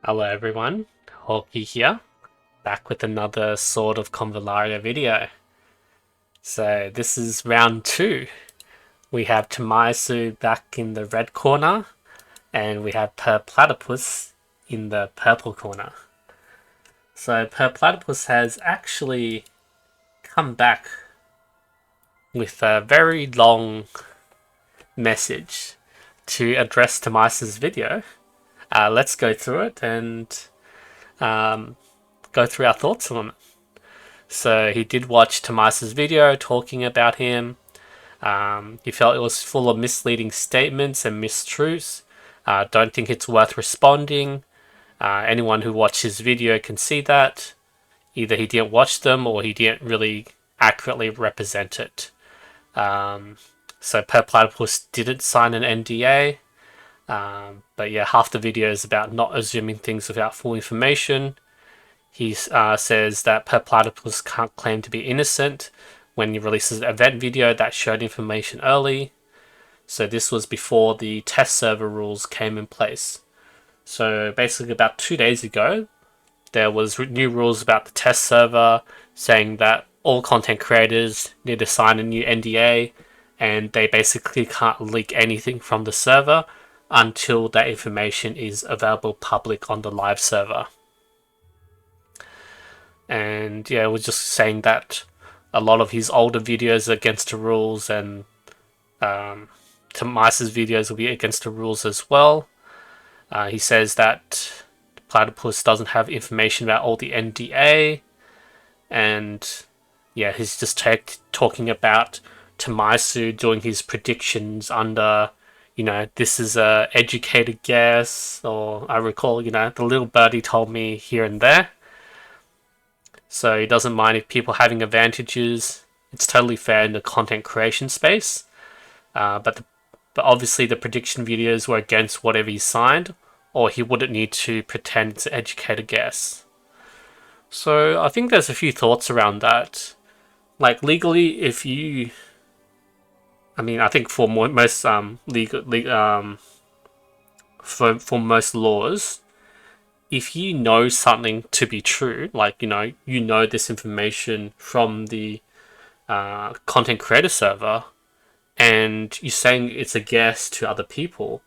Hello everyone, Hawkey here, back with another Sword of Convallaria video. So this is round 2. We have Tamaisu back in the red corner, and we have PURPLATYPUS in the purple corner. So PURPLATYPUS has actually come back with a very long message to address Tamaisu's video. Let's go through it and go through our thoughts on it. So he did watch Tamaisu's video talking about him. He felt it was full of misleading statements and mistruths. Don't think it's worth responding. Anyone who watched his video can see that. Either he didn't watch them or he didn't really accurately represent it. So PURPLATYPUS didn't sign an NDA. But yeah, half the video is about not assuming things without full information. He says that PURPLATYPUS can't claim to be innocent when he releases an event video that showed information early. So this was before the test server rules came in place. So basically about 2 days ago, there was new rules about the test server saying that all content creators need to sign a new NDA, and they basically can't leak anything from the server until that information is available public on the live server. And yeah, we're just saying that a lot of his older videos are against the rules, and Tamaisu's videos will be against the rules as well. He says that Platypus doesn't have information about all the NDA, and yeah, he's just talking about Tamaisu doing his predictions under, this is a educated guess, or I recall, the little birdie told me here and there. So he doesn't mind if people having advantages. It's totally fair in the content creation space. But obviously the prediction videos were against whatever he signed, or he wouldn't need to pretend it's an educated guess. So I think there's a few thoughts around that. Like legally, if you... I think for most for most laws, if you know something to be true, like you know this information from the content creator server, and you're saying it's a guess to other people,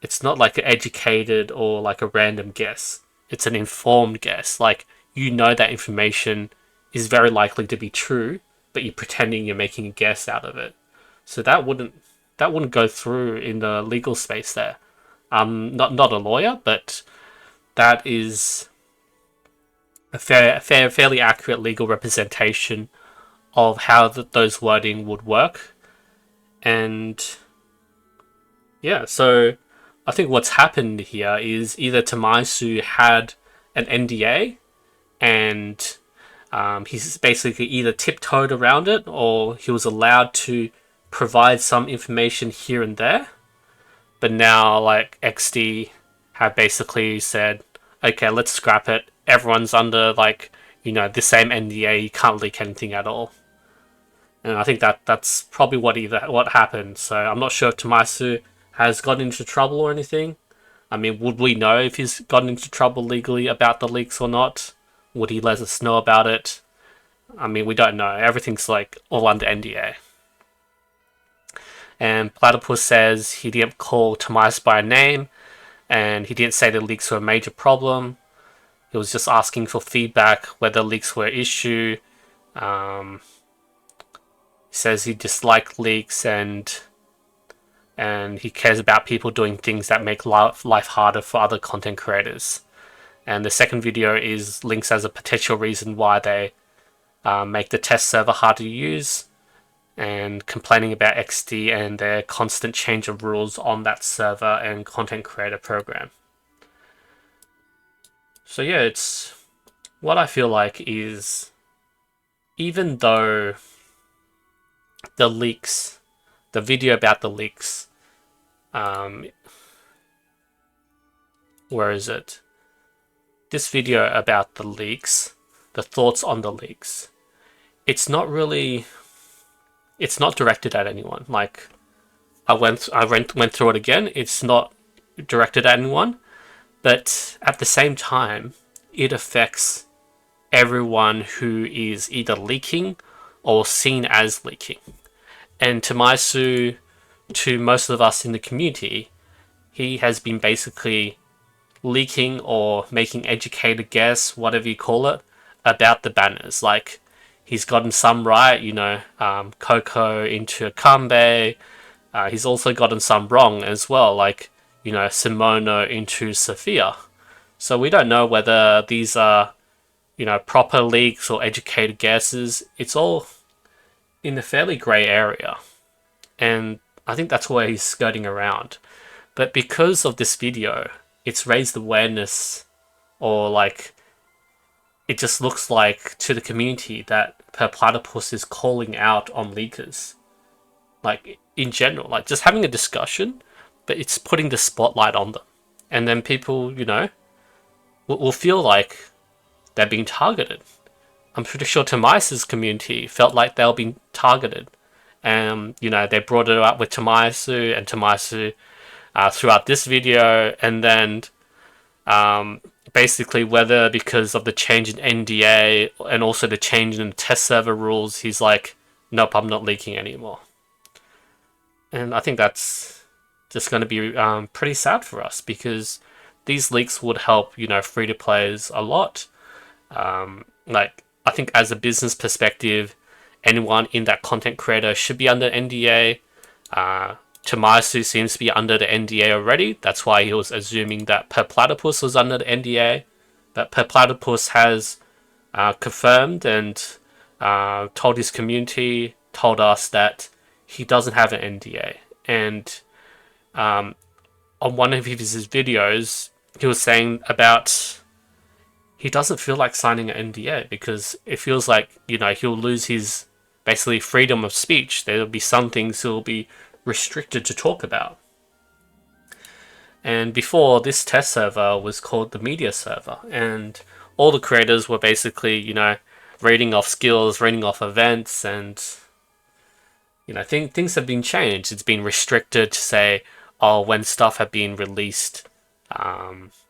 it's not like an educated or like a random guess. It's an informed guess. Like, that information is very likely to be true, but you're pretending you're making a guess out of it. So that wouldn't go through in the legal space there. I'm not a lawyer, but that is a fairly accurate legal representation of how those wording would work. And yeah, so I think what's happened here is either Tamaisu had an NDA and he's basically either tiptoed around it, or he was allowed to provide some information here and there. But now, like, XD have basically said, okay, let's scrap it. Everyone's under, the same NDA. You can't leak anything at all. And I think that's probably what happened. So I'm not sure if Tamaisu has gotten into trouble or anything. Would we know if he's gotten into trouble legally about the leaks or not? Would he let us know about it? We don't know. Everything's all under NDA. And Platypus says he didn't call Tamaisu by name, and he didn't say the leaks were a major problem. He was just asking for feedback whether leaks were an issue. He says he disliked leaks, and he cares about people doing things that make life harder for other content creators. And the second video is links as a potential reason why they make the test server hard to use, and complaining about XD and their constant change of rules on that server and content creator program. So yeah, it's what I feel like is, even though the leaks, the video about the leaks, where is it? This video about the leaks, the thoughts on the leaks, it's not directed at anyone. I went through it again. It's not directed at anyone. But at the same time, it affects everyone who is either leaking or seen as leaking. And to most of us in the community, he has been basically leaking or making educated guess, whatever you call it, about the banners. Like, he's gotten some right, Coco into Kanbei. He's also gotten some wrong as well, like, Simono into Sophia. So we don't know whether these are, proper leaks or educated guesses. It's all in a fairly grey area. And I think that's where he's skirting around. But because of this video, it's raised awareness, or like, it just looks like to the community that PURPLATYPUS is calling out on leakers. Like, in general, like just having a discussion, but it's putting the spotlight on them. And then people, will feel like they're being targeted. I'm pretty sure Tomai's community felt like they were being targeted. They brought it up with Tomaisu and Tomaisu throughout this video, and then basically whether because of the change in NDA and also the change in the test server rules, he's like, nope, I'm not leaking anymore. And I think that's just going to be pretty sad for us, because these leaks would help, free-to-players a lot. I think as a business perspective, anyone in that content creator should be under NDA. Tomaisu seems to be under the NDA already. That's why he was assuming that PURPLATYPUS was under the NDA. But PURPLATYPUS has confirmed and told his community, told us that he doesn't have an NDA. And on one of his videos, he was saying about he doesn't feel like signing an NDA because it feels like, he'll lose his basically freedom of speech. There'll be some things he'll be restricted to talk about. And before, this test server was called the media server, and all the creators were basically, rating off skills, rating off events, and things have been changed. It's been restricted to say, when stuff have been released,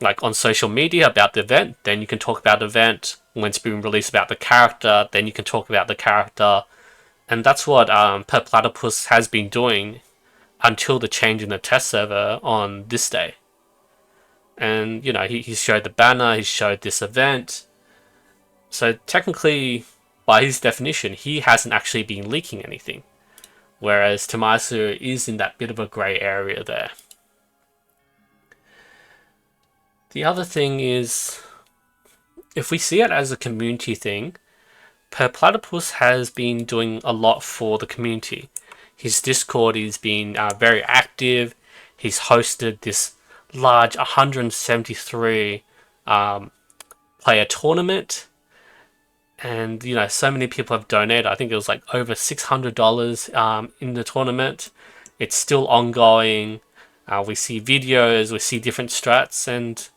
like on social media about the event, then you can talk about the event. When it's been released about the character, then you can talk about the character. And that's what PURPLATYPUS has been doing until the change in the test server on this day. And, he showed the banner, he showed this event. So technically, by his definition, he hasn't actually been leaking anything. Whereas Tomaisu is in that bit of a grey area there. The other thing is, if we see it as a community thing, PURPLATYPUS has been doing a lot for the community. His Discord has been very active. He's hosted this large 173 player tournament. And, so many people have donated. I think it was like over $600 in the tournament. It's still ongoing. We see videos, we see different strats, and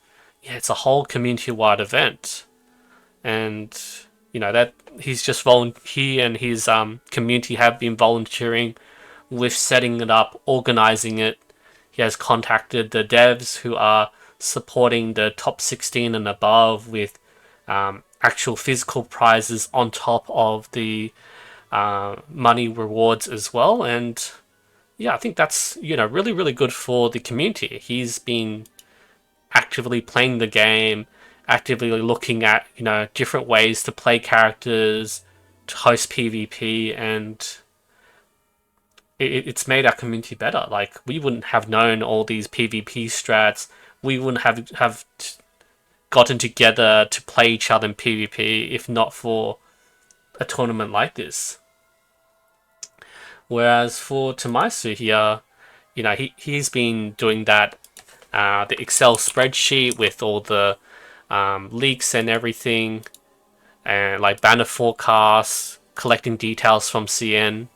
yeah, it's a whole community-wide event. And, that he's just he and his community have been volunteering with setting it up, organizing it. He has contacted the devs who are supporting the top 16 and above with actual physical prizes on top of the money rewards as well. And yeah, I think that's, really, really good for the community. He's been actively playing the game, actively looking at, different ways to play characters, to host PvP, and it's made our community better. Like, we wouldn't have known all these PvP strats. We wouldn't have gotten together to play each other in PvP if not for a tournament like this. Whereas for Tomaisu here, he's been doing that, the Excel spreadsheet with all the leaks and everything, and like banner forecasts, collecting details from CN.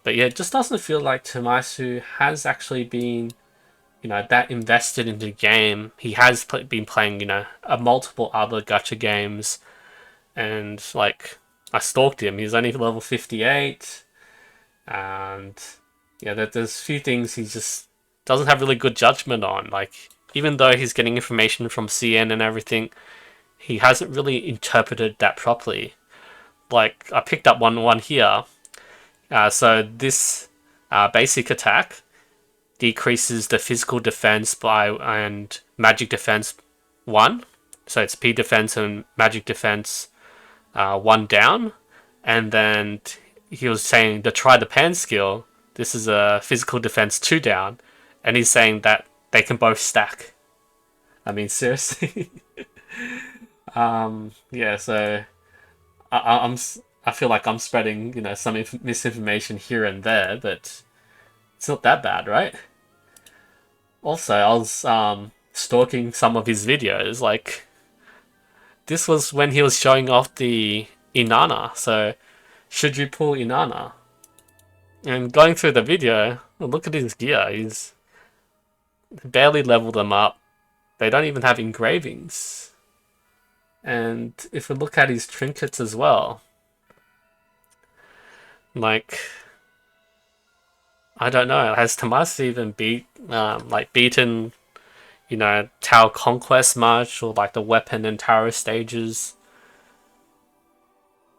But yeah, it just doesn't feel like Tomaisu has actually been, that invested in the game. He has been playing, multiple other gacha games, and like, I stalked him. He's only level 58, and yeah, there's a few things he just doesn't have really good judgment on. Like, even though he's getting information from CN and everything, he hasn't really interpreted that properly. Like, I picked up one here. So this basic attack decreases the physical defense by and magic defense 1. So it's P defense and magic defense 1 down. And then he was saying the try the pan skill, this is a physical defense 2 down. And he's saying that they can both stack. I mean, seriously. Yeah, so I, I feel like I'm spreading, some misinformation here and there, but it's not that bad, right? Also, I was stalking some of his videos. Like, this was when he was showing off the Inanna. So, should you pull Inanna? And going through the video, look at his gear. He's barely leveled them up. They don't even have engravings. And if we look at his trinkets as well, like, I don't know, has Tommaso even beaten, Tower Conquest much, or like the weapon and tower stages?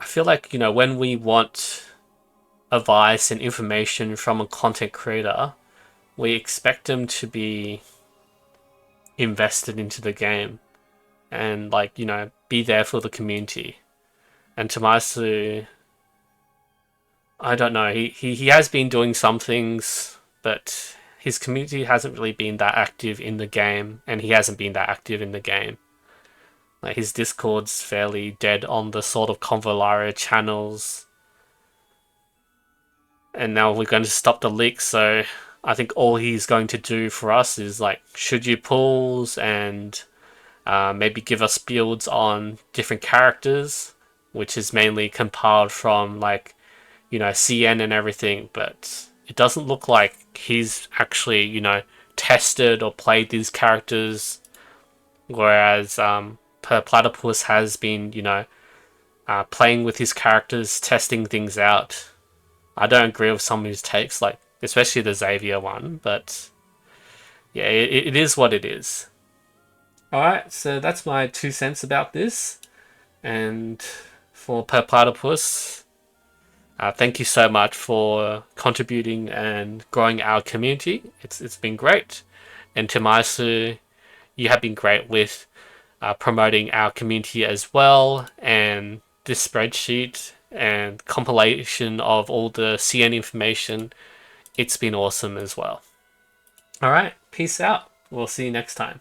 I feel like, when we want advice and information from a content creator, we expect them to be invested into the game and be there for the community. And Tommaso, I don't know, he has been doing some things, but his community hasn't really been that active in the game, and he hasn't been that active in the game. Like, his Discord's fairly dead on the sort of Convallaria channels. And now we're going to stop the leaks, so I think all he's going to do for us is like, should you pulls and maybe give us builds on different characters, which is mainly compiled from CN and everything, but it doesn't look like he's actually, tested or played these characters, whereas PURPLATYPUS has been, playing with his characters, testing things out. I don't agree with some of his takes, like especially the Xavier one, but yeah, it is what it is. Alright, so that's my 2 cents about this. And for PURPLATYPUS, thank you so much for contributing and growing our community. It's been great. And Tommaso, you have been great with promoting our community as well. And this spreadsheet and compilation of all the CN information, it's been awesome as well. Alright, peace out. We'll see you next time.